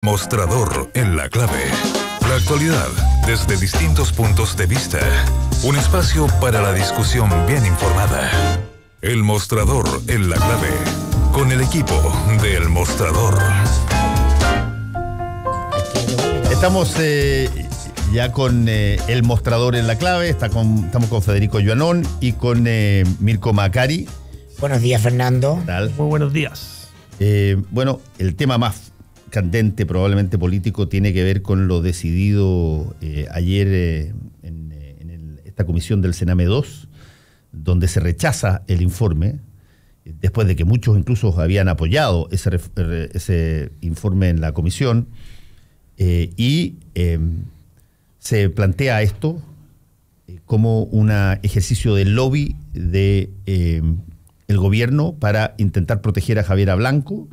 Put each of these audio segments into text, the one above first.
Mostrador en la clave. La actualidad desde distintos puntos de vista. Un espacio para la discusión bien informada. El Mostrador en la clave. Con el equipo de El Mostrador. Estamos ya con El Mostrador en la clave. Estamos con Federico Yuanón y con Mirko Macari. Buenos días, Fernando. ¿Qué tal? Muy buenos días. Bueno, el tema más candente, probablemente político, tiene que ver con lo decidido ayer en esta comisión del Sename 2, donde se rechaza el informe, después de que muchos incluso habían apoyado ese informe en la comisión, y se plantea esto como un ejercicio de lobby de el gobierno para intentar proteger a Javiera Blanco,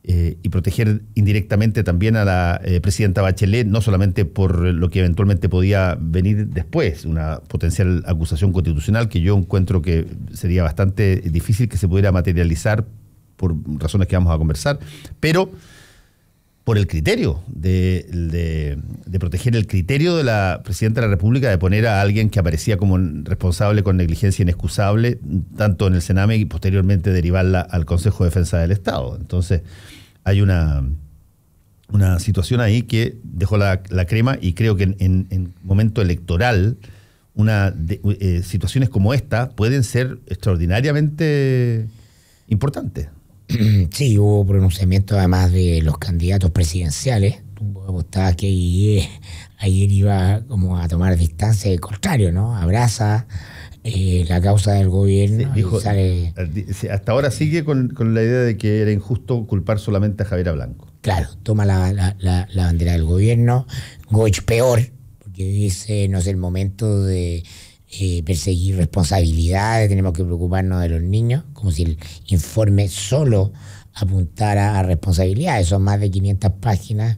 y proteger indirectamente también a la presidenta Bachelet, no solamente por lo que eventualmente podía venir después, una potencial acusación constitucional que yo encuentro que sería bastante difícil que se pudiera materializar por razones que vamos a conversar, pero por el criterio de proteger el criterio de la presidenta de la República de poner a alguien que aparecía como responsable con negligencia inexcusable, tanto en el Sename y posteriormente derivarla al Consejo de Defensa del Estado. Entonces, hay una situación ahí que dejó la crema, y creo que en momento electoral situaciones como esta pueden ser extraordinariamente importantes. Sí, hubo pronunciamiento además de los candidatos presidenciales. Tú apostabas que ayer iba como a tomar distancia, al contrario, ¿no? Abraza la causa del gobierno. Sí, dijo, hasta ahora sigue con la idea de que era injusto culpar solamente a Javiera Blanco. Claro, toma la bandera del gobierno. Goich peor, porque dice no es el momento de perseguir responsabilidades, tenemos que preocuparnos de los niños, como si el informe solo apuntara a responsabilidades. Son más de 500 páginas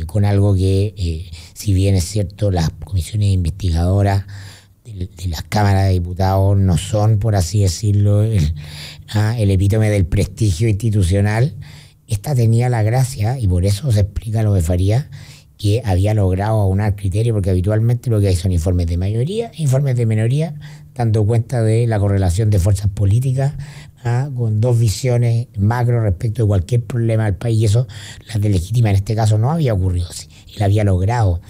con algo que, si bien es cierto, las comisiones investigadoras de las cámaras de diputados no son, por así decirlo, el epítome del prestigio institucional, esta tenía la gracia, y por eso se explica lo de Farías, que había logrado aunar criterios, porque habitualmente lo que hay son informes de mayoría, informes de minoría, dando cuenta de la correlación de fuerzas políticas con dos visiones macro respecto de cualquier problema del país, y eso la deslegitima. En este caso no había ocurrido así, él había logrado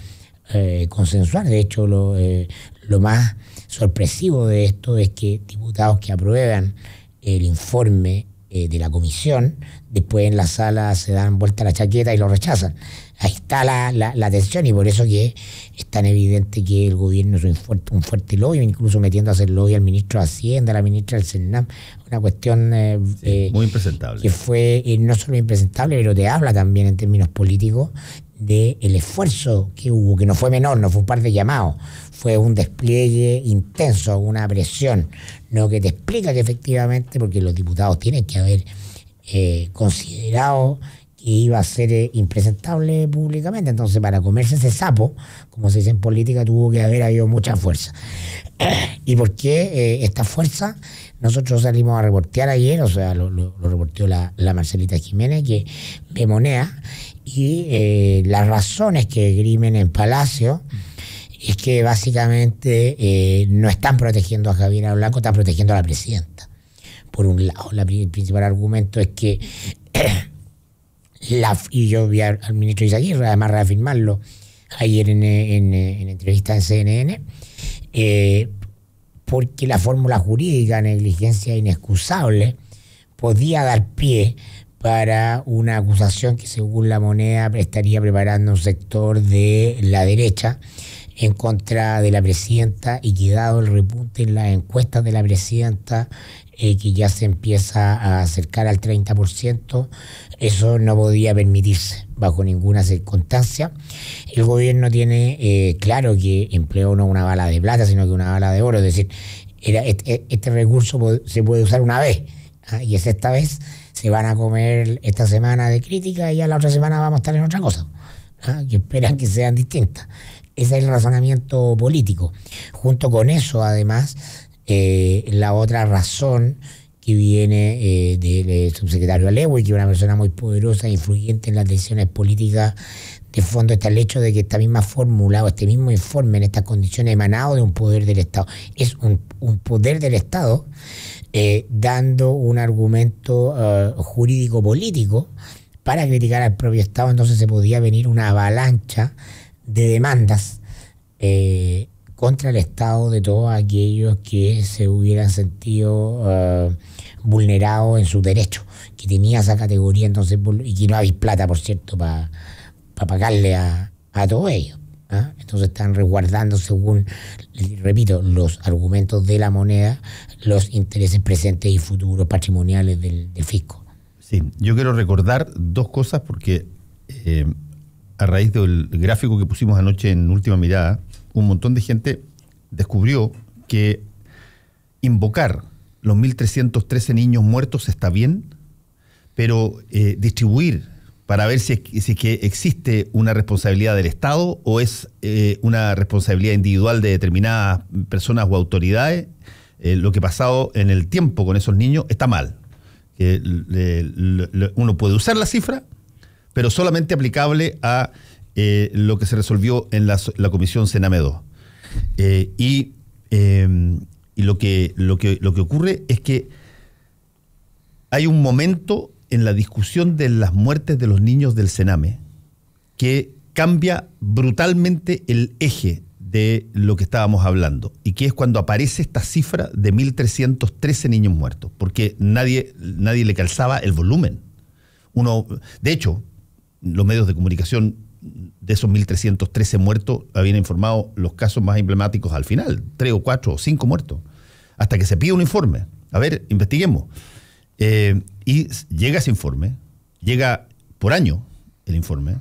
consensuar. De hecho, lo más sorpresivo de esto es que diputados que aprueban el informe de la comisión, después en la sala se dan vuelta la chaqueta y lo rechazan. Ahí está la tensión, y por eso que es tan evidente que el gobierno es un fuerte lobby, incluso metiendo a hacer lobby al ministro de Hacienda, a la ministra del Senam, una cuestión muy impresentable. Que fue no solo impresentable, pero te habla también en términos políticos del esfuerzo que hubo, que no fue menor, no fue un par de llamados, fue un despliegue intenso, una presión, ¿no? Que te explica que efectivamente, porque los diputados tienen que haber considerado que iba a ser impresentable públicamente. Entonces, para comerse ese sapo, como se dice en política, tuvo que haber habido mucha fuerza. ¿Y por qué esta fuerza? Nosotros salimos a reportear ayer, o sea, lo reporteó la Marcelita Jiménez, que bemonea, y las razones que grimen en Palacio es que básicamente no están protegiendo a Javiera Blanco, están protegiendo a la presidenta. Por un lado, el principal argumento es que y yo vi al ministro Izaguirre además reafirmarlo ayer en entrevista en CNN, porque la fórmula jurídica negligencia inexcusable podía dar pie para una acusación que, según La Moneda, estaría preparando un sector de la derecha en contra de la presidenta, y que, dado el repunte en las encuestas de la presidenta, que ya se empieza a acercar al 30%, eso no podía permitirse bajo ninguna circunstancia. El gobierno tiene claro que empleó no una bala de plata, sino que una bala de oro, es decir, este recurso se puede usar una vez, y es esta vez. Se van a comer esta semana de crítica y ya la otra semana vamos a estar en otra cosa, que esperan que sean distintas. Ese es el razonamiento político. Junto con eso, además, la otra razón que que viene del subsecretario Alewi, que es una persona muy poderosa e influyente en las decisiones políticas. De fondo está el hecho de que esta misma fórmula o este mismo informe en estas condiciones emanado de un poder del Estado. Es un poder del Estado dando un argumento jurídico-político para criticar al propio Estado. Entonces se podía venir una avalancha de demandas contra el Estado de todos aquellos que se hubieran sentido vulnerados en sus derechos, que tenía esa categoría, entonces, y que no había plata, por cierto, para pagarle a todos ellos. Entonces están resguardando, según, repito, los argumentos de la moneda, los intereses presentes y futuros patrimoniales del fisco. Sí, yo quiero recordar dos cosas porque a raíz del gráfico que pusimos anoche en Última Mirada, un montón de gente descubrió que invocar los 1.313 niños muertos está bien, pero distribuir para ver si es que existe una responsabilidad del Estado o es una responsabilidad individual de determinadas personas o autoridades, lo que ha pasado en el tiempo con esos niños está mal. Uno puede usar la cifra, pero solamente aplicable a lo que se resolvió en la Comisión Sename 2. Y lo que ocurre es que hay un momento en la discusión de las muertes de los niños del Sename que cambia brutalmente el eje de lo que estábamos hablando, y que es cuando aparece esta cifra de 1.313 niños muertos, porque nadie le calzaba el volumen. De hecho, los medios de comunicación de esos 1.313 muertos habían informado los casos más emblemáticos al final, 3 o 4 o 5 muertos, hasta que se pide un informe. A ver, investiguemos. Y llega ese informe, llega por año el informe,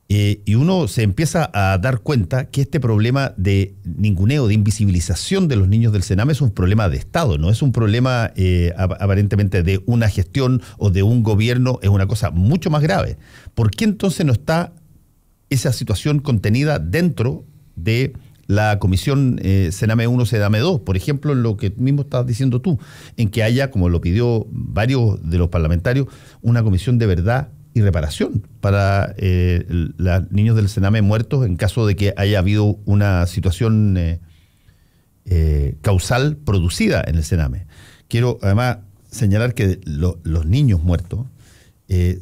y uno se empieza a dar cuenta que este problema de ninguneo, de invisibilización de los niños del Sename es un problema de Estado, no es un problema aparentemente de una gestión o de un gobierno, es una cosa mucho más grave. ¿Por qué entonces no está esa situación contenida dentro de la Comisión Sename 1, Sename 2? Por ejemplo, en lo que mismo estabas diciendo tú, en que haya, como lo pidió varios de los parlamentarios, una comisión de verdad y reparación para los niños del Sename muertos en caso de que haya habido una situación causal producida en el Sename. Quiero además señalar que los niños muertos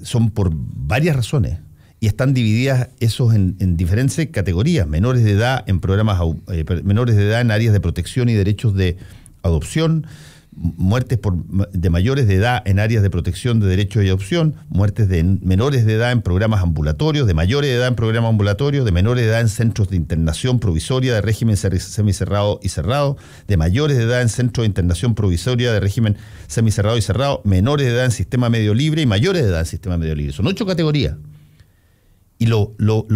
son por varias razones y están divididas esos en diferentes categorías: menores de edad en programas, menores de edad en áreas de protección y derechos de adopción, muertes de mayores de edad en áreas de protección de derechos de adopción, muertes de menores de edad en programas ambulatorios, de mayores de edad en programas ambulatorios, de menores de edad en centros de internación provisoria de régimen semicerrado y cerrado, de mayores de edad en centros de internación provisoria de régimen semicerrado y cerrado, menores de edad en sistema medio libre y mayores de edad en sistema medio libre. Son 8 categorías. Y lo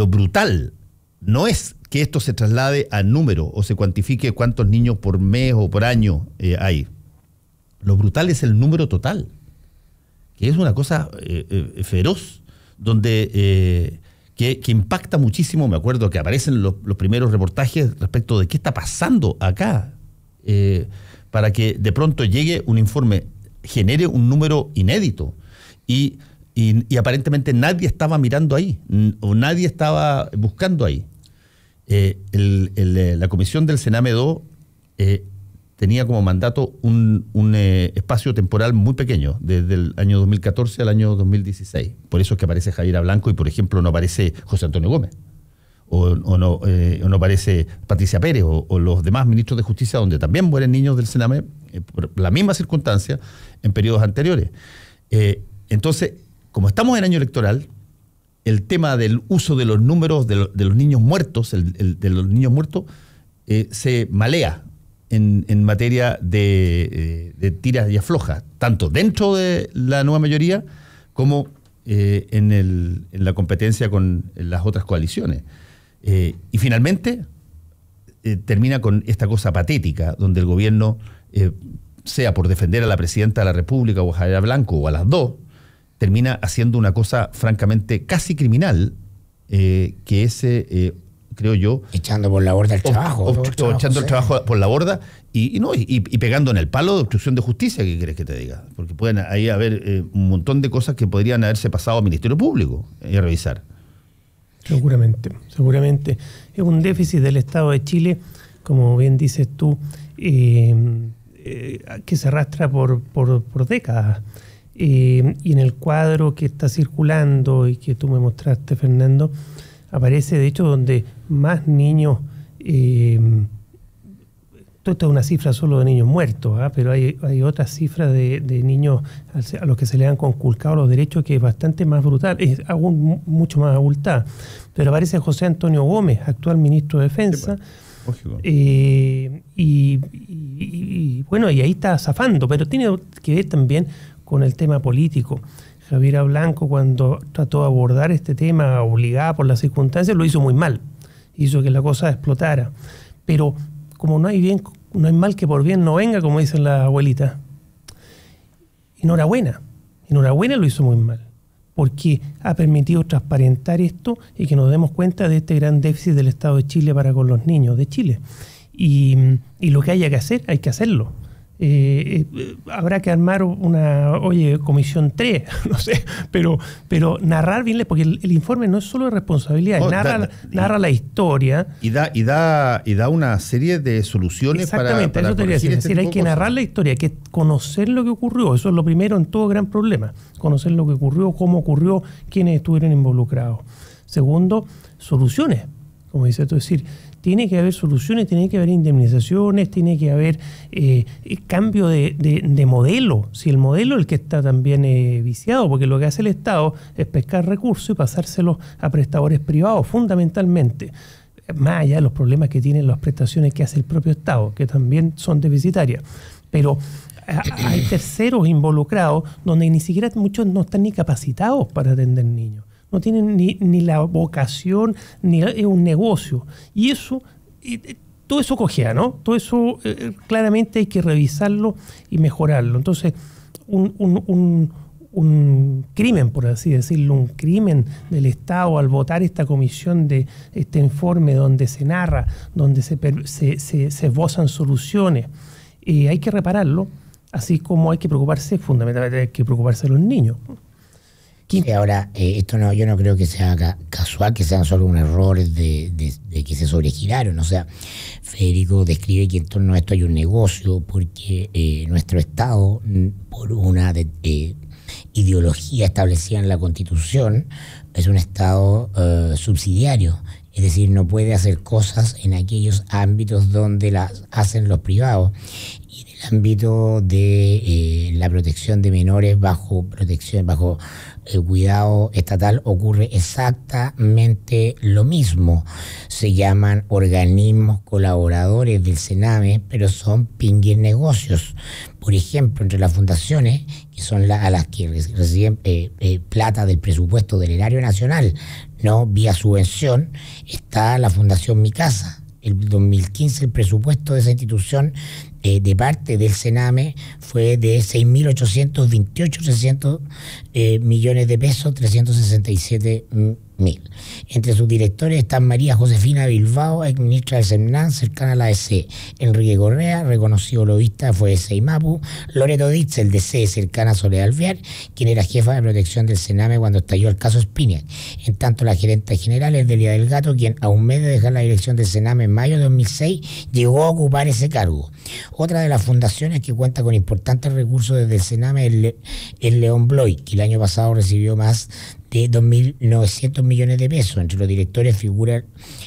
brutal no es que esto se traslade a número o se cuantifique cuántos niños por mes o por año hay. Lo brutal es el número total, que es una cosa feroz, donde que impacta muchísimo. Me acuerdo que aparecen los primeros reportajes respecto de qué está pasando acá, para que de pronto llegue un informe, genere un número inédito, y aparentemente nadie estaba mirando ahí, o nadie estaba buscando ahí. La comisión del Sename 2 tenía como mandato un espacio temporal muy pequeño, desde el año 2014 al año 2016. Por eso es que aparece Javiera Blanco y, por ejemplo, no aparece José Antonio Gómez, o no aparece Patricia Pérez, o los demás ministros de Justicia, donde también mueren niños del Sename, por la misma circunstancia, en periodos anteriores. Entonces, como estamos en año electoral, el tema del uso de los números de los niños muertos, de los niños muertos, se malea en materia de tiras y aflojas, tanto dentro de la nueva mayoría como en la competencia con las otras coaliciones. Y finalmente termina con esta cosa patética, donde el gobierno, sea por defender a la presidenta de la República o a Javiera Blanco o a las dos, termina haciendo una cosa francamente casi criminal, que creo yo. Echando por la borda el trabajo. Echando el trabajo por la borda y pegando en el palo de obstrucción de justicia, ¿qué crees que te diga? Porque pueden ahí haber un montón de cosas que podrían haberse pasado al Ministerio Público y a revisar. Seguramente. Es un déficit del Estado de Chile, como bien dices tú, que se arrastra por décadas. Y en el cuadro que está circulando y que tú me mostraste, Fernando, aparece de hecho donde más niños, esto es una cifra solo de niños muertos, pero hay otras cifras de niños a los que se le han conculcado los derechos, que es bastante más brutal, es aún mucho más abultada. Pero aparece José Antonio Gómez, actual ministro de Defensa. Y bueno, y ahí está zafando, pero tiene que ver también con el tema político. Javiera Blanco, cuando trató de abordar este tema obligada por las circunstancias, lo hizo muy mal, hizo que la cosa explotara. Pero como no hay mal que por bien no venga, como dicen las abuelitas, enhorabuena lo hizo muy mal, porque ha permitido transparentar esto y que nos demos cuenta de este gran déficit del Estado de Chile para con los niños de Chile. Y lo que haya que hacer, hay que hacerlo. Habrá que armar comisión 3, no sé, pero narrar bien, porque el informe no es solo de responsabilidad, narra la historia. Y da una serie de soluciones. Exactamente, para eso te quería decir. Es decir, hay que narrar la historia, hay que conocer lo que ocurrió. Eso es lo primero en todo gran problema. Conocer lo que ocurrió, cómo ocurrió, quiénes estuvieron involucrados. Segundo, soluciones, como dice tú, es decir, tiene que haber soluciones, tiene que haber indemnizaciones, tiene que haber cambio de modelo. Si el modelo es el que está también viciado, porque lo que hace el Estado es pescar recursos y pasárselos a prestadores privados, fundamentalmente. Más allá de los problemas que tienen las prestaciones que hace el propio Estado, que también son deficitarias. Pero hay terceros involucrados donde ni siquiera muchos no están ni capacitados para atender niños. No tienen ni la vocación, ni es un negocio. Y eso, todo eso cojea, ¿no? Todo eso claramente hay que revisarlo y mejorarlo. Entonces, un crimen, por así decirlo, un crimen del Estado al votar esta comisión de este informe donde se narra, donde se esbozan soluciones. Hay que repararlo, así como hay que preocuparse, fundamentalmente hay que preocuparse de los niños. Sí, ahora, yo no creo que sea casual, que sean solo un error de que se sobregiraron. O sea, Federico describe que en torno a esto hay un negocio, porque nuestro Estado, por una ideología establecida en la Constitución, es un Estado subsidiario. Es decir, no puede hacer cosas en aquellos ámbitos donde las hacen los privados. Y en el ámbito de la protección de menores bajo el cuidado estatal ocurre exactamente lo mismo. Se llaman organismos colaboradores del Sename, pero son pingues negocios. Por ejemplo, entre las fundaciones, que son a las que reciben plata del presupuesto del Erario Nacional, no vía subvención, está la Fundación Mi Casa. El 2015 el presupuesto de esa institución de parte del Sename fue de 6.828 millones de pesos, 367.000. Entre sus directores están María Josefina Bilbao, ex ministra del Semnan, cercana a la DC; Enrique Correa, reconocido lobista, fue de Seimapu; Loreto Ditzel, DC, cercana a Soledad Alvear, quien era jefa de protección del Sename cuando estalló el caso Spinac. En tanto, la gerente general es Delia Delgato, quien a un mes de dejar la dirección del Sename en mayo de 2006 llegó a ocupar ese cargo. Otra de las fundaciones que cuenta con importantes recursos desde el Sename es León Bloy, que el año pasado recibió más de 2.900 millones de pesos. Entre los directores figura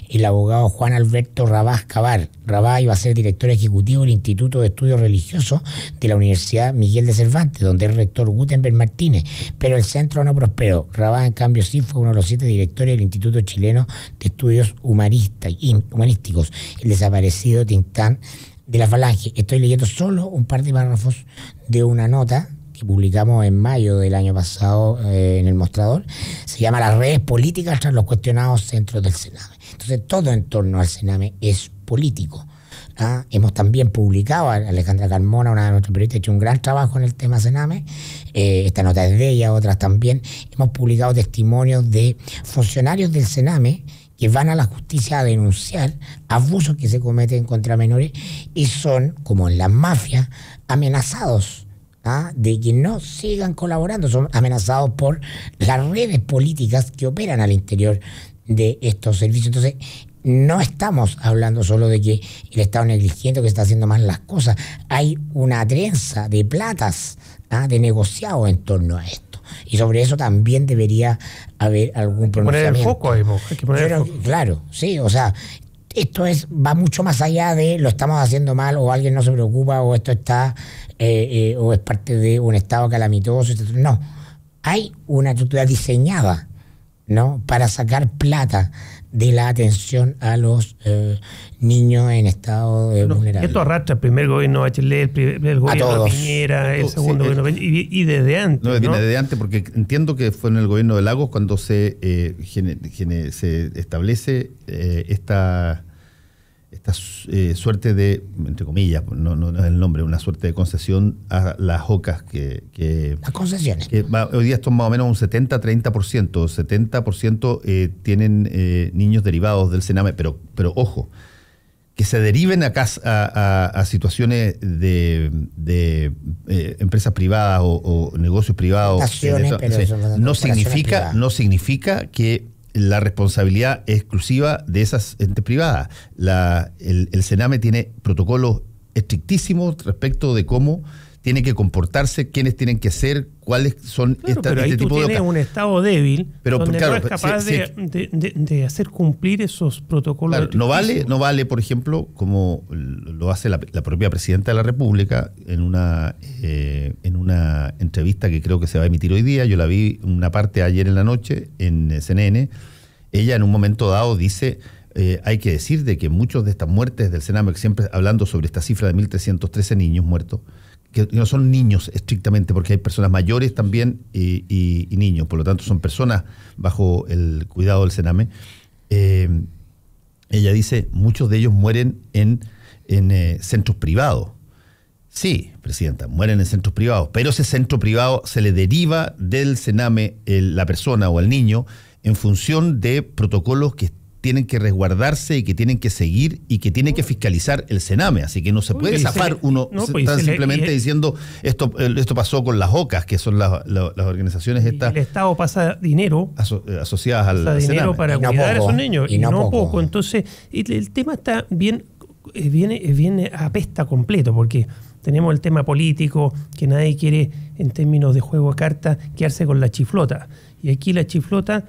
el abogado Juan Alberto Rabás Cabar. Rabás iba a ser director ejecutivo del Instituto de Estudios Religiosos de la Universidad Miguel de Cervantes, donde es rector Gutenberg Martínez, pero el centro no prosperó. Rabás, en cambio, sí fue uno de los 7 directores del Instituto Chileno de Estudios Humanísticos, el desaparecido Tintán de la Falange. Estoy leyendo solo un par de párrafos de una nota que publicamos en mayo del año pasado en El Mostrador. Se llama Las redes políticas tras los cuestionados centros del Sename. Entonces, todo en torno al Sename es político. Hemos también publicado, Alejandra Carmona, una de nuestras periodistas, ha hecho un gran trabajo en el tema Sename. Esta nota es de ella, otras también. Hemos publicado testimonios de funcionarios del Sename que van a la justicia a denunciar abusos que se cometen contra menores y son, como en las mafias, amenazados de que no sigan colaborando. Son amenazados por las redes políticas que operan al interior de estos servicios. Entonces, no estamos hablando solo de que el Estado negligente, que está haciendo mal las cosas. Hay una trenza de platas, de negociados en torno a esto. Y sobre eso también debería haber algún pronunciamiento. Poner el foco ahí, hay que poner el foco. Claro, sí, o sea, esto va mucho más allá de lo estamos haciendo mal o alguien no se preocupa o esto está o es parte de un estado calamitoso. No, hay una estructura diseñada, ¿no?, para sacar plata de la atención a los niños en estado vulnerable. Esto arrastra el primer gobierno Bachelet, el gobierno de Piñera, el segundo gobierno y desde antes. No, viene desde antes, porque entiendo que fue en el gobierno de Lagos cuando se establece esta suerte de, entre comillas, no es el nombre, una suerte de concesión a las OCAs las concesiones. Hoy día esto es más o menos un 70-30%. 70% tienen niños derivados del Sename, pero ojo, que se deriven a situaciones de empresas privadas o negocios privados. No significa que la responsabilidad exclusiva de esas entes privadas. El Sename tiene protocolos estrictísimos respecto de cómo tiene que comportarse, quiénes tienen que ser, cuáles son pero ahí tú tienes un Estado débil, donde claro, no es capaz de hacer cumplir esos protocolos. Claro, no vale, por ejemplo, como lo hace la propia Presidenta de la República en una entrevista que creo que se va a emitir hoy día. Yo la vi una parte ayer en la noche en CNN. Ella en un momento dado dice, hay que decir de que muchos de estas muertes del Sename, siempre hablando sobre esta cifra de 1.313 niños muertos, que no son niños estrictamente, porque hay personas mayores también y niños, por lo tanto son personas bajo el cuidado del Sename. Ella dice, muchos de ellos mueren en centros privados. Sí, Presidenta, mueren en centros privados, pero ese centro privado se le deriva del Sename la persona o el niño en función de protocolos que tienen que resguardarse y que tienen que seguir y que tienen que fiscalizar el Sename. Así que no se puede zafar simplemente diciendo esto pasó con las OCAs, que son las organizaciones estas. El Estado pasa dinero asociadas al Sename. Dinero para cuidar a esos niños y no poco. Entonces, el tema está viene apesta completo, porque tenemos el tema político, que nadie quiere, en términos de juego de cartas, quedarse con la chiflota. Y aquí la chiflota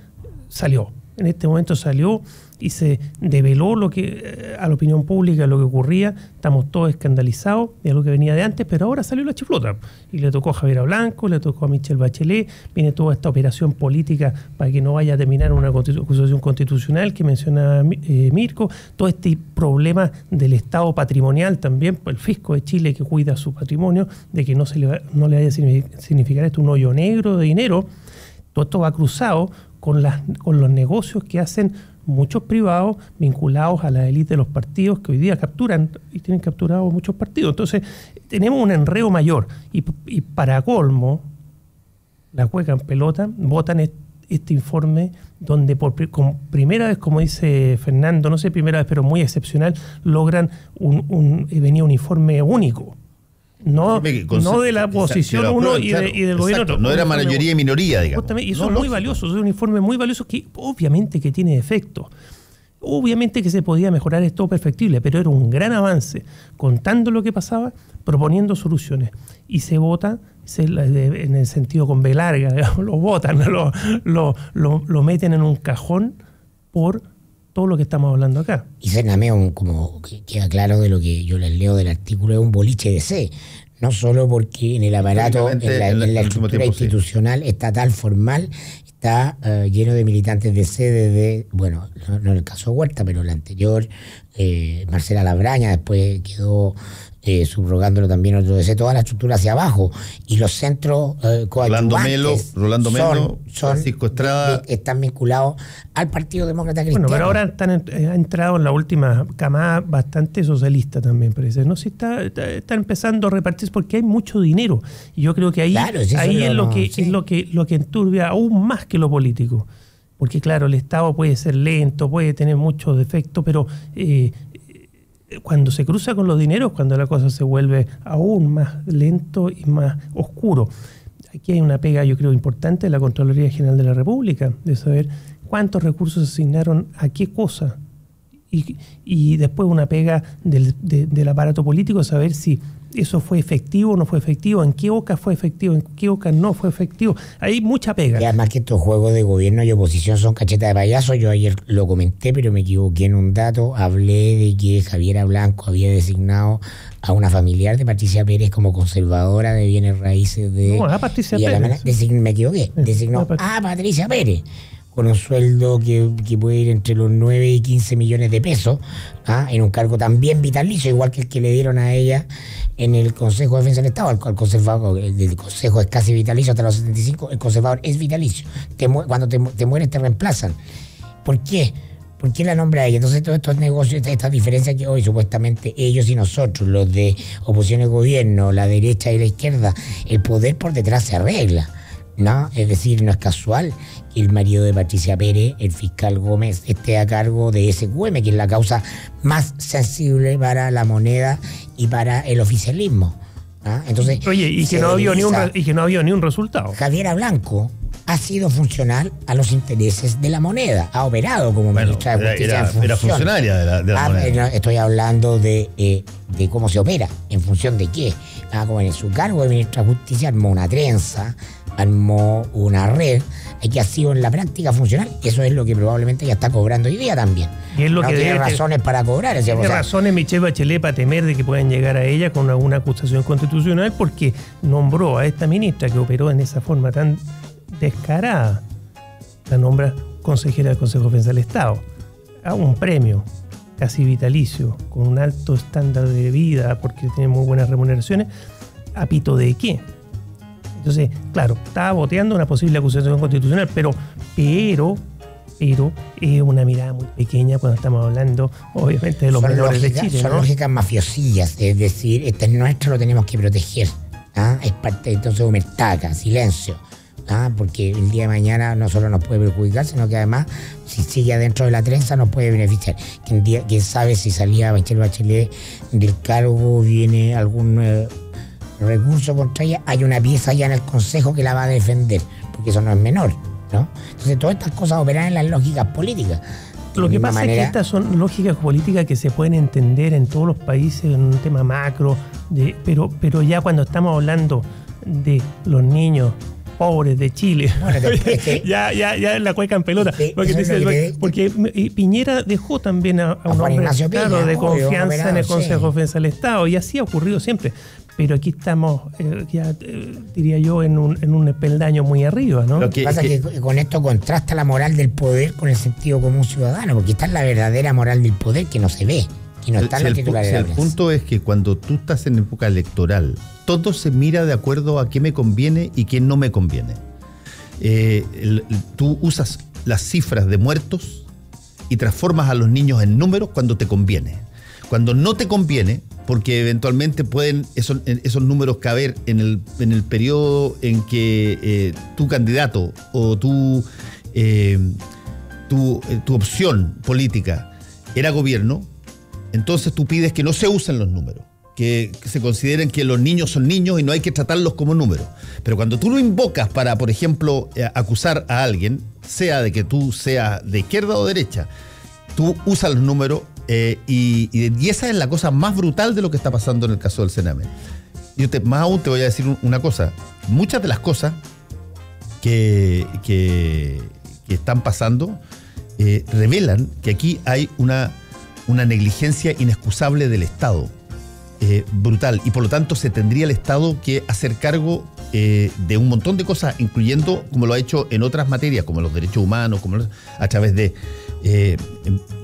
salió. En este momento salió y se develó lo que a la opinión pública lo que ocurría. Estamos todos escandalizados de lo que venía de antes, pero ahora salió la chiflota. Y le tocó a Javier Blanco, le tocó a Michelle Bachelet, viene toda esta operación política para que no vaya a terminar una acusación constitucional que menciona Mirko, todo este problema del Estado patrimonial también, el fisco de Chile que cuida su patrimonio, de que no le vaya a significar esto un hoyo negro de dinero. Todo esto va cruzado con los negocios que hacen muchos privados vinculados a la élite de los partidos, que hoy día capturan y tienen capturados muchos partidos. Entonces, tenemos un enredo mayor. Y para colmo, la cueca en pelota votan este informe donde por primera vez, como dice Fernando, no sé primera vez, pero muy excepcional, logran venía un informe único. No de la oposición uno y del gobierno otro. No era mayoría y minoría, digamos. Y eso es muy valioso, es un informe muy valioso que obviamente que tiene defectos. Obviamente que se podía mejorar, es todo perfectible, pero era un gran avance, contando lo que pasaba, proponiendo soluciones. Y se vota en el sentido con B larga, digamos, lo votan, lo meten en un cajón por todo lo que estamos hablando acá. Y Sename, como queda claro de lo que yo les leo del artículo, es un boliche de C. No solo porque en el aparato, en la estructura institucional estatal formal, está lleno de militantes de C desde, bueno, no en el caso de Huerta, pero el anterior, Marcela Labraña, después quedó subrogándolo también otro DC, toda la estructura hacia abajo, y los centros coadyuvantes Rolando Melo, Francisco Estrada están vinculados al Partido Demócrata Cristiano. Bueno, pero ahora ha entrado en la última camada bastante socialista también, parece. No sé, está empezando a repartirse porque hay mucho dinero, y yo creo que ahí es lo que enturbia aún más que lo político. porque claro, el Estado puede ser lento, puede tener muchos defectos, pero cuando se cruza con los dineros, cuando la cosa se vuelve aún más lento y más oscuro. Aquí hay una pega, yo creo, importante de la Contraloría General de la República, de saber cuántos recursos se asignaron a qué cosa. Y después una pega del aparato político, saber si eso fue efectivo o no fue efectivo, en qué OCA fue efectivo, en qué OCA no fue efectivo. Hay mucha pega. Y además que estos juegos de gobierno y oposición son cachetas de payaso. Yo ayer lo comenté, pero me equivoqué en un dato. Hablé de que Javiera Blanco había designado a una familiar de Patricia Pérez como conservadora de bienes raíces de... No, a Patricia Pérez. Me equivoqué. Designó a Patricia Pérez con un sueldo que puede ir entre los 9 y 15 millones de pesos, en un cargo también vitalicio, igual que el que le dieron a ella en el Consejo de Defensa del Estado. El conservador, el Consejo es casi vitalicio hasta los 75, el conservador es vitalicio. Cuando te mueres te reemplazan. ¿Por qué? ¿Por qué la nombra a ella? Entonces todos estos negocios, estas diferencias que hoy supuestamente ellos y nosotros, los de oposición al gobierno, la derecha y la izquierda, el poder por detrás se arregla, ¿no? Es decir, no es casual que el marido de Patricia Pérez, el fiscal Gómez, esté a cargo de SQM, que es la causa más sensible para la moneda y para el oficialismo. Entonces, oye, y que no había ni un resultado. Javiera Blanco ha sido funcional a los intereses de la moneda, ha operado como ministra de Justicia. Era funcionaria de la moneda. Estoy hablando de cómo se opera, en función de qué. Como en su cargo de ministra de Justicia armó una trenza, armó una red que ha sido en la práctica funcional. Eso es lo que probablemente ya está cobrando hoy día también. Y es lo no que tiene razones para cobrar. Tiene razones Michelle Bachelet para temer de que puedan llegar a ella con alguna acusación constitucional, porque nombró a esta ministra que operó en esa forma tan descarada, la nombra consejera del Consejo de Defensa del Estado, a un premio casi vitalicio, con un alto estándar de vida, porque tiene muy buenas remuneraciones. ¿A pito de qué? Entonces, claro, estaba boteando una posible acusación constitucional, pero es una mirada muy pequeña cuando estamos hablando, obviamente, de los menores de Chile. Son lógicas mafiosillas, es decir, este es nuestro, lo tenemos que proteger. Es parte entonces de humertaca, silencio. Porque el día de mañana no solo nos puede perjudicar, sino que además, si sigue adentro de la trenza, nos puede beneficiar. ¿Quién sabe si salía Michelle Bachelet del cargo, viene algún recurso contra ella? Hay una pieza ya en el Consejo que la va a defender, porque eso no es menor, ¿no? Entonces, todas estas cosas operan en las lógicas políticas. Lo que pasa es que estas son lógicas políticas que se pueden entender en todos los países en un tema macro, pero ya cuando estamos hablando de los niños pobres de Chile, bueno, ya la cueca en pelota, porque Piñera dejó también a un hombre de confianza en el Consejo de Defensa del Estado, y así ha ocurrido siempre. Pero aquí estamos, diría yo, en un peldaño muy arriba, ¿no? Lo que pasa es que con esto contrasta la moral del poder con el sentido común ciudadano, porque está la verdadera moral del poder que no se ve, que no está en los titulares. El punto es que cuando tú estás en época electoral, todo se mira de acuerdo a qué me conviene y qué no me conviene. Tú usas las cifras de muertos y transformas a los niños en números cuando te conviene. Cuando no te conviene, porque eventualmente pueden esos números caber en el periodo en que tu candidato o tu opción política era gobierno, entonces tú pides que no se usen los números, que se consideren que los niños son niños y no hay que tratarlos como números. Pero cuando tú lo invocas para, por ejemplo, acusar a alguien, sea de que tú seas de izquierda o derecha, tú usas los números. Y esa es la cosa más brutal de lo que está pasando en el caso del Sename. Más aún te voy a decir una cosa. Muchas de las cosas que están pasando revelan que aquí hay una negligencia inexcusable del Estado, brutal, y por lo tanto se tendría el Estado que hacer cargo de un montón de cosas, incluyendo, como lo ha hecho en otras materias, como los derechos humanos, a través de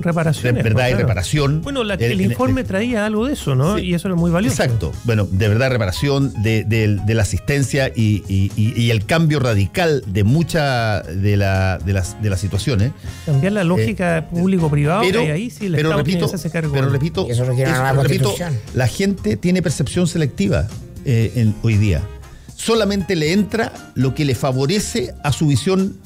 reparaciones, verdad y reparación. Bueno, el informe traía algo de eso, ¿no? Sí, y eso era muy valioso. Exacto. Bueno, de verdad, reparación, de la asistencia y el cambio radical de muchas de las situaciones. Cambiar la lógica público-privado, y ahí sí el Estado tiene que hacerse cargo. Pero repito, eso requiere una nueva constitución. La gente tiene percepción selectiva hoy día. Solamente le entra lo que le favorece a su visión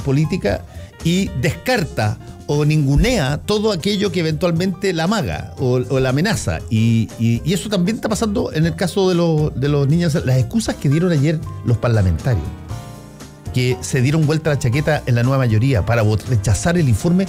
política y descarta o ningunea todo aquello que eventualmente la amaga o la amenaza. Y eso también está pasando en el caso de los niños. Las excusas que dieron ayer los parlamentarios, que se dieron vuelta la chaqueta en la nueva mayoría para rechazar el informe,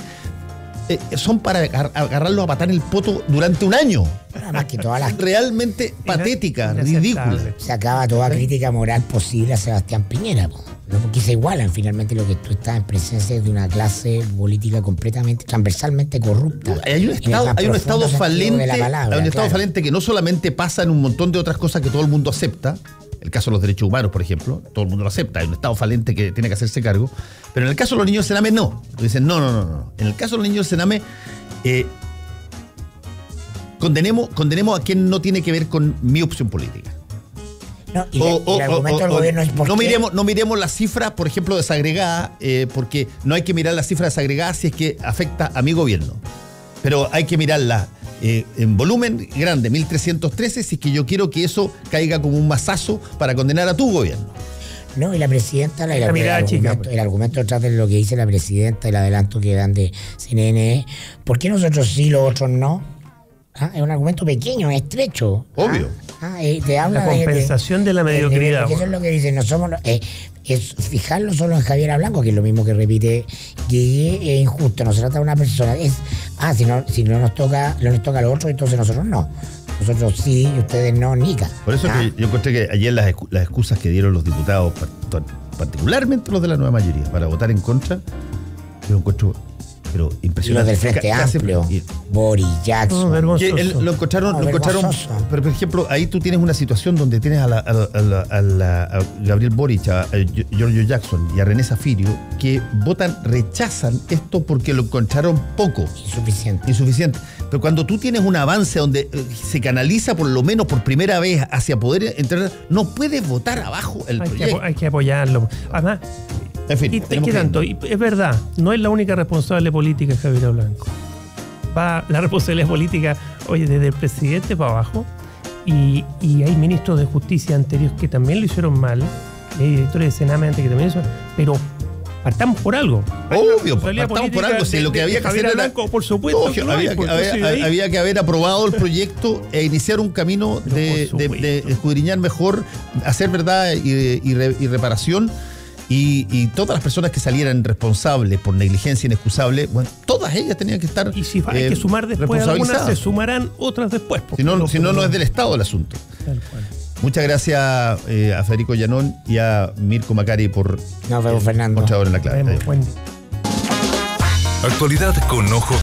son para agarrarlo a patar el poto durante un año. Además que todas las... Realmente patética, ridícula. Se acaba toda crítica moral posible a Sebastián Piñera, ¿no? Porque se igualan finalmente lo que tú estás en presencia de una clase política completamente, transversalmente corrupta. Hay un estado falente, falente que no solamente pasa en un montón de otras cosas que todo el mundo acepta. El caso de los derechos humanos, por ejemplo, todo el mundo lo acepta. Hay un estado falente que tiene que hacerse cargo. Pero en el caso de los niños del Sename, no. Dicen, no. En el caso de los niños del Sename, condenemos a quien no tiene que ver con mi opción política. No, el argumento del gobierno es no miremos las cifras, por ejemplo, desagregadas, porque no hay que mirar las cifras desagregadas si es que afecta a mi gobierno. Pero hay que mirarlas en volumen grande, 1.313, si es que yo quiero que eso caiga como un mazazo para condenar a tu gobierno. No, y la presidenta, el argumento detrás de lo que dice la presidenta, el adelanto que dan de CNN, ¿por qué nosotros sí, los otros no? Es un argumento pequeño, estrecho. Obvio. Te habla la compensación de la mediocridad. Eso es lo que dicen, no somos... es fijarlo solo en Javier Blanco, que es lo mismo que repite, que es injusto, no se trata de una persona. Si no nos toca a los otros, entonces nosotros no. Nosotros sí y ustedes no, nica. Por eso que yo encontré que ayer las excusas que dieron los diputados, particularmente los de la nueva mayoría, para votar en contra, yo encuentro... pero impresionante. Los del Frente Amplio, Boris, Jackson. Lo encontraron. Pero, por ejemplo, ahí tú tienes una situación donde tienes a Gabriel Boric, a Giorgio Jackson y a René Zafirio, que rechazan esto porque lo encontraron poco. Insuficiente. Pero cuando tú tienes un avance donde se canaliza por lo menos por primera vez hacia poder entrar, no puedes votar abajo el proyecto. Hay que apoyarlo. Además, en fin, ¿qué tanto? Y es verdad, no es la única responsable política Javier Blanco. La responsabilidad política, desde el presidente para abajo, y hay ministros de justicia anteriores que también lo hicieron mal, y hay directores de Sename antes que también lo hicieron, pero partamos por algo. Obvio, partamos por algo. Si lo que había que hacer era... Blanco, por supuesto. Había que haber aprobado el proyecto e iniciar un camino de escudriñar mejor, hacer verdad y reparación. Y todas las personas que salieran responsables por negligencia inexcusable, todas ellas tenían que estar y si hay que sumar después algunas, se sumarán otras después. Si no es del Estado el asunto. Tal cual. Muchas gracias a Federico Llanón y a Mirko Macari por Fernando. mostrador en la clave. Buen día. Actualidad con ojo